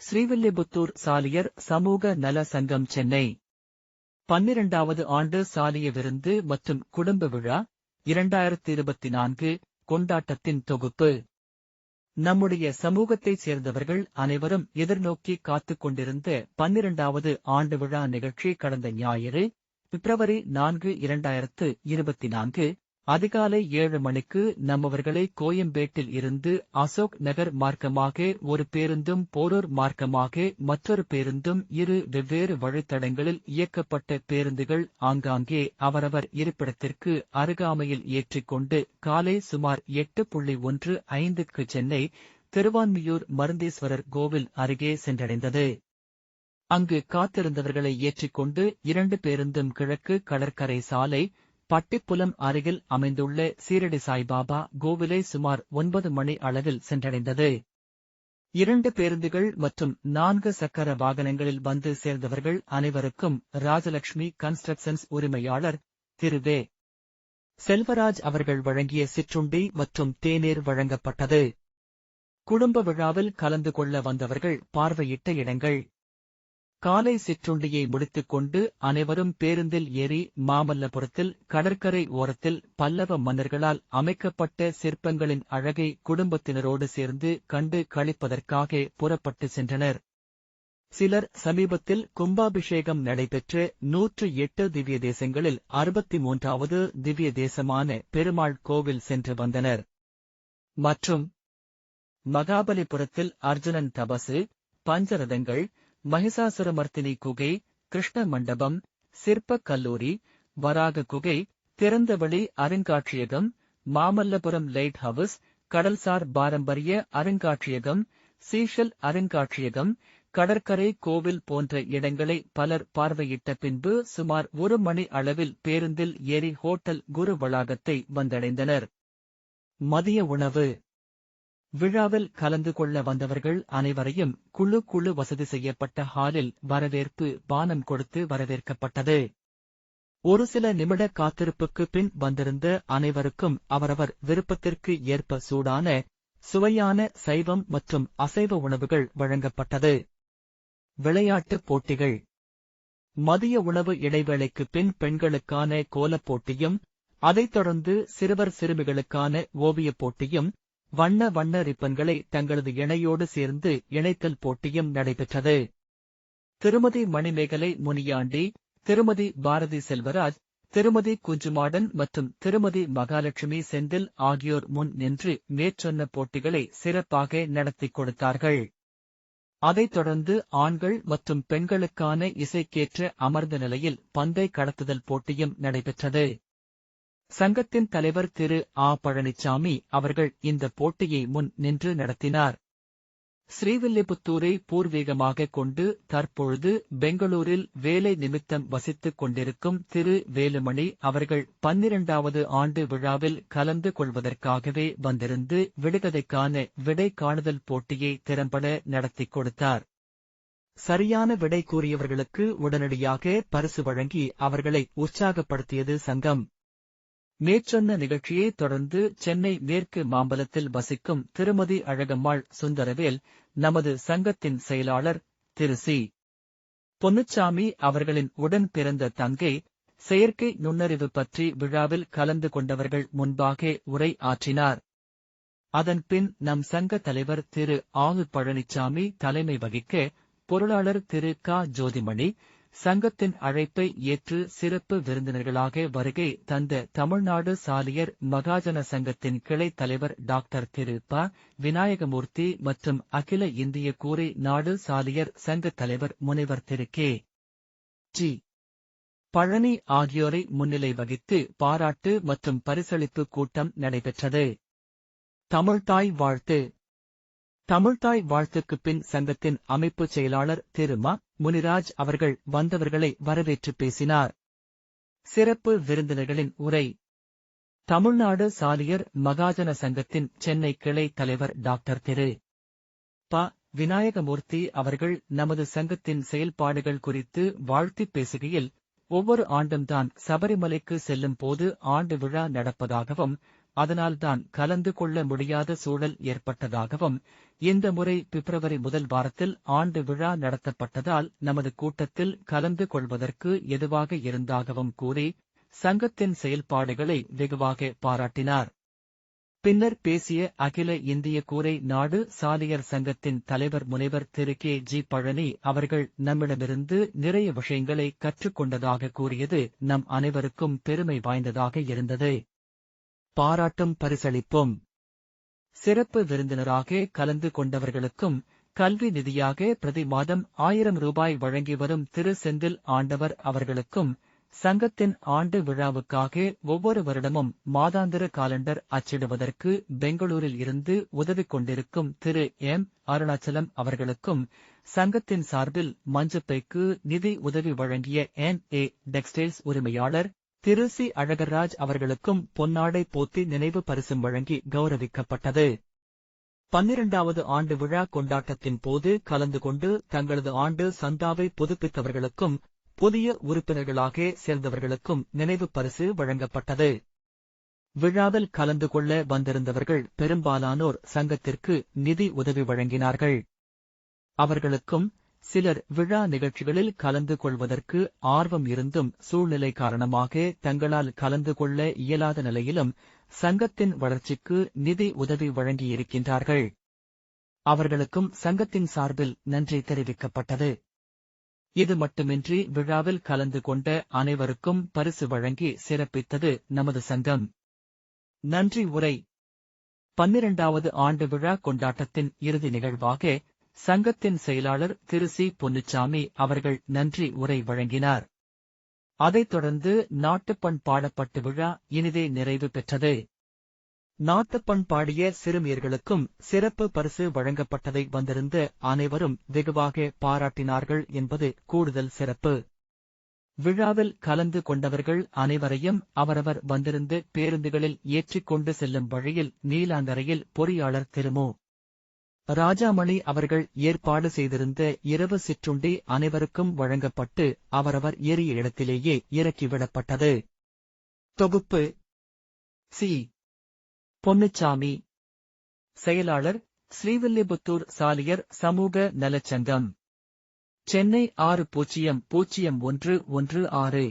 ஸ்ரீவில்லிபுத்தூர் சாலியர் சமூக நல சங்கம் சென்னை 12வது ஆண்டு சாலிய விருந்து மற்றும் குடும்ப விழா 2024 கொண்டாட்டத்தின் தொகுப்பு. நம்முடைய சமூகத்தைச் சேர்ந்தவர்கள் அனைவரும் எதிர்நோக்கி காத்துக் கொண்டிருந்த 12வது ஆண்டு விழா நிகழ்ச்சி கடந்த ஞாயிறு பிப்ரவரி 4, 2024 அதிகாலை 7 மணிக்கு நம்மவர்களை கோயம்பேட்டில் இருந்து அசோக் நகர் மார்க்கமாக ஒரு பேருந்தும் போரூர் மார்க்கமாக மற்றொரு பேருந்தும் இரு வெவ்வேறு வழித்தடங்களில் இயக்கப்பட்ட பேருந்துகள் ஆங்காங்கே அவரவர் இருப்பிடத்திற்கு அருகாமையில் ஏற்றிக்கொண்டு காலை சுமார் 8:15க்கு சென்னை திருவான்மியூர் மருந்தீஸ்வரர் கோவில் அருகே சென்றடைந்தது. அங்கு காத்திருந்தவர்களை ஏற்றிக்கொண்டு 2 பேருந்தும் கிழக்கு கடற்கரை சாலை பட்டிப்புலம் அருகில் அமைந்துள்ள சீரடி சாய்பாபா கோவிலை சுமார் 9 மணி அளவில் சென்றடைந்தது. 2 பேருந்துகள் மற்றும் 4 சக்கர வாகனங்களில் வந்து சேர்ந்தவர்கள் அனைவருக்கும் ராஜலட்சுமி கன்ஸ்ட்ரக்ஷன்ஸ் உரிமையாளர் திரு வே. செல்வராஜ் அவர்கள் வழங்கிய சிற்றுண்டி மற்றும் தேநீர் வழங்கப்பட்டது. குடும்ப விழாவில் கலந்து கொள்ள வந்தவர்கள் பார்வையிட்ட இடங்கள். காலை சிற்றுண்டியை முடித்துக் கொண்டு அனைவரும் பேருந்தில் ஏறி மாமல்லபுரத்தில் கடற்கரை ஓரத்தில் பல்லவ மன்னர்களால் அமைக்கப்பட்ட சிற்பங்களின் அழகை குடும்பத்தினரோடு சேர்ந்து கண்டு களிப்பதற்காக புறப்பட்டு சென்றனர். சிலர் சமீபத்தில் கும்பாபிஷேகம் நடைபெற்ற 108 திவ்ய தேசங்களில் 63வது திவ்ய தேசமான பெருமாள் கோவில் சென்று வந்தனர். மற்றும் மகாபலிபுரத்தில் அர்ஜுனன் தபசு, பஞ்சரதங்கள், மகிஷாசுரமர்த்தினி குகை, கிருஷ்ண மண்டபம், சிற்பக் கல்லூரி, வராக குகை, திறந்தவெளி அருங்காட்சியகம், மாமல்லபுரம் லைட் ஹவுஸ், கடல்சார் பாரம்பரிய அருங்காட்சியகம், சீஷல் அருங்காட்சியகம், கடற்கரை கோவில் போன்ற இடங்களை பலர் பார்வையிட்ட பின்பு சுமார் 1 மணி அளவில் பேருந்தில் ஏறி ஹோட்டல் குரு வளாகத்தை வந்தடைந்தனர். மதிய உணவு. விழாவில் கலந்து கொள்ள வந்தவர்கள் அனைவரையும் குழு வசதி செய்யப்பட்ட ஹாலில் வரவேற்பு பானம் கொடுத்து வரவேற்கப்பட்டது. ஒரு சில நிமிட காத்திருப்புக்கு பின் வந்திருந்த அனைவருக்கும் அவரவர் விருப்பத்திற்கு ஏற்ப சூடான சுவையான சைவம் மற்றும் அசைவ உணவுகள் வழங்கப்பட்டது. விளையாட்டுப் போட்டிகள். மதிய உணவு இடைவேளைக்கு பின் பெண்களுக்கான கோலப் போட்டியும் அதைத் தொடர்ந்து சிறுவர் சிறுமிகளுக்கான ஓவியப் போட்டியும் வண்ண ரிப்பன்களை தங்களது இணையோடு சேர்ந்து இணைத்தல் போட்டியும் நடைபெற்றது. திருமதி மணிமேகலை முனியாண்டி, திருமதி பாரதி செல்வராஜ், திருமதி குஞ்சுமாடன் மற்றும் திருமதி மகாலட்சுமி செந்தில் ஆகியோர் முன் நின்று மேற்சொன்ன போட்டிகளை சிறப்பாக நடத்திக் கொடுத்தார்கள். அதைத் தொடர்ந்து ஆண்கள் மற்றும் பெண்களுக்கான இசைக்கேற்ற அமர்ந்த நிலையில் பந்தை கடத்துதல் போட்டியும் நடைபெற்றது. சங்கத்தின் தலைவர் திரு ஆ. பழனிச்சாமி அவர்கள் இந்த போட்டியை முன் நின்று நடத்தினார். ஸ்ரீவில்லிபுத்தூரை பூர்வீகமாக கொண்டு தற்பொழுது பெங்களூரில் வேலை நிமித்தம் வசித்துக் கொண்டிருக்கும் திரு வேலுமணி அவர்கள் 12வது ஆண்டு விழாவில் கலந்து கொள்வதற்காகவே வந்திருந்து விடுகதைக்கான விடை காணுதல் போட்டியை திறம்பட நடத்திக் கொடுத்தார். சரியான விடை கூறியவர்களுக்கு உடனடியாக பரிசு வழங்கி அவர்களை உற்சாகப்படுத்தியது சங்கம். மேற்சொன்ன நிகழ்ச்சியைத் தொடர்ந்து சென்னை மேற்கு மாம்பலத்தில் வசிக்கும் திருமதி அழகம்மாள் சுந்தரவேல் நமது சங்கத்தின் செயலாளர் திரு சி. பொன்னுச்சாமி அவர்களின் உடன் பிறந்த தங்கை செயற்கை நுண்ணறிவு பற்றி விழாவில் கலந்து கொண்டவர்கள் முன்பாக உரை ஆற்றினார். அதன்பின் நம் சங்க தலைவர் திரு ஆ. பழனிச்சாமி தலைமை வகிக்க பொருளாளர் திரு க. ஜோதிமணி சங்கத்தின் அழைப்பை ஏற்று சிறப்பு விருந்தினர்களாக வருகை தந்த தமிழ்நாடு சாலியர் மகாஜன சங்கத்தின் கிளை தலைவர் டாக்டர் திரு ப. விநாயகமூர்த்தி மற்றும் அகில இந்திய கூரை நாடு சாலியர் சங்க தலைவர் முனைவர் திரு கே. ஜி. பழனி ஆகியோரை முன்னிலை வகித்து பாராட்டு மற்றும் பரிசளிப்பு கூட்டம் நடைபெற்றது. தமிழ்த்தாய் வாழ்த்து. தமிழ்த்தாய் வாழ்த்துக்குப் பின் சங்கத்தின் அமைப்புச் செயலாளர் திரு ம. முனிராஜ் அவர்கள் வந்தவர்களை வரவேற்று பேசினார். சிறப்பு விருந்தினர்களின் உரை. தமிழ்நாடு சாலியர் மகாஜன சங்கத்தின் சென்னை கிளை தலைவர் டாக்டர் திரு ப. விநாயகமூர்த்தி அவர்கள் நமது சங்கத்தின் செயல்பாடுகள் குறித்து வாழ்த்திப் பேசுகையில், ஒவ்வொரு ஆண்டும் தான் சபரிமலைக்கு செல்லும் போது ஆண்டு விழா நடப்பதாகவும், அதனால்தான் கலந்து கொள்ள முடியாத சூழல் ஏற்பட்டதாகவும், இந்த முறை பிப்ரவரி முதல் வாரத்தில் ஆண்டு விழா நடத்தப்பட்டதால் நமது கூட்டத்தில் கலந்து கொள்வதற்கு எதுவாக இருந்தாகவும் கூறி, சங்கத்தின் செயல்பாடுகளை வெகுவாக பாராட்டினார். பின்னர் பேசிய அகில இந்திய கூரை நாடு சாலியர் சங்கத்தின் தலைவர் முனைவர் திரு கே.ஜி. பழனி அவர்கள் நம்மிடமிருந்து நிறைய விஷயங்களை கற்றுக்கொண்டதாக கூறியது நம் அனைவருக்கும் பெருமை வாய்ந்ததாக இருந்தது. பாராட்டும் பரிசளிப்பும். சிறப்பு விருந்தினராக கலந்து கொண்டவர்களுக்கும் கல்வி நிதியாக பிரதி மாதம் 1000 ரூபாய் வழங்கி வரும் திரு செந்தில் ஆண்டவர் அவர்களுக்கும் சங்கத்தின் ஆண்டு விழாவுக்காக ஒவ்வொரு வருடமும் மாதாந்திர காலண்டர் அச்சிடுவதற்கு பெங்களூரில் இருந்து உதவி கொண்டிருக்கும் திரு எம். அருணாச்சலம் அவர்களுக்கும் சங்கத்தின் சார்பில் மஞ்சப்பைக்கு நிதி உதவி வழங்கிய N.A. டெக்ஸ்டைல்ஸ் உரிமையாளர் திரு சி. அழகர்ராஜ் அவர்களுக்கும் பொன்னாடை போத்தி நினைவு பரிசும் வழங்கி கௌரவிக்கப்பட்டது. 12வது ஆண்டு விழா கொண்டாட்டத்தின் போது கலந்து கொண்டு தங்களது ஆண்டு சந்தாவை புதுப்பித்தவர்களுக்கும் புதிய உறுப்பினர்களாக சேர்ந்தவர்களுக்கும் நினைவு பரிசு வழங்கப்பட்டது. விழாவில் கலந்து கொள்ள வந்திருந்தவர்கள் பெரும்பாலானோர் சங்கத்திற்கு நிதி உதவி வழங்கினார்கள். அவர்களுக்கும் சிலர் விழா நிகழ்ச்சிகளில் கலந்து கொள்வதற்கு ஆர்வம் இருந்தும் சூழ்நிலை காரணமாக தங்களால் கலந்து கொள்ள இயலாத நிலையிலும் சங்கத்தின் வளர்ச்சிக்கு நிதி உதவி வழங்கியிருக்கின்றார்கள். அவர்களுக்கும் சங்கத்தின் சார்பில் நன்றி தெரிவிக்கப்பட்டது. இது மட்டுமின்றி விழாவில் கலந்து கொண்ட அனைவருக்கும் பரிசு வழங்கி சிறப்பித்தது நமது சங்கம். நன்றி உரை. 12வது ஆண்டு விழா கொண்டாட்டத்தின் இறுதி நிகழ்வாக சங்கத்தின் செயலாளர் திரு சி. பொன்னுச்சாமி அவர்கள் நன்றி உரை வழங்கினார். அதைத் தொடர்ந்து நாட்டுப்பண் பாடப்பட்டு விழா இனிதே நிறைவு பெற்றது. நாட்டுப்பண் பாடிய சிறுமியர்களுக்கும் சிறப்பு பரிசு வழங்கப்பட்டதை வந்திருந்த அனைவரும் வெகுவாக பாராட்டினார்கள் என்பது கூடுதல் சிறப்பு. விழாவில் கலந்து கொண்டவர்கள் அனைவரையும் அவரவர் வந்திருந்த பேருந்துகளில் ஏற்றிக் கொண்டு செல்லும் வழியில் நீலாங்கரையில் பொறியாளர் திரு மு. ராஜாமணி அவர்கள் ஏற்பாடு செய்திருந்த இரவு சிற்றுண்டி அனைவருக்கும் வழங்கப்பட்டு அவரவர் ஏறிய இடத்திலேயே இறக்கிவிடப்பட்டது. தொகுப்பு சி. பொன்னுச்சாமி. செயலாளர் ஸ்ரீவில்லிபுத்தூர் சாலியர் சமூக நலச்சங்கம், சென்னை 600116.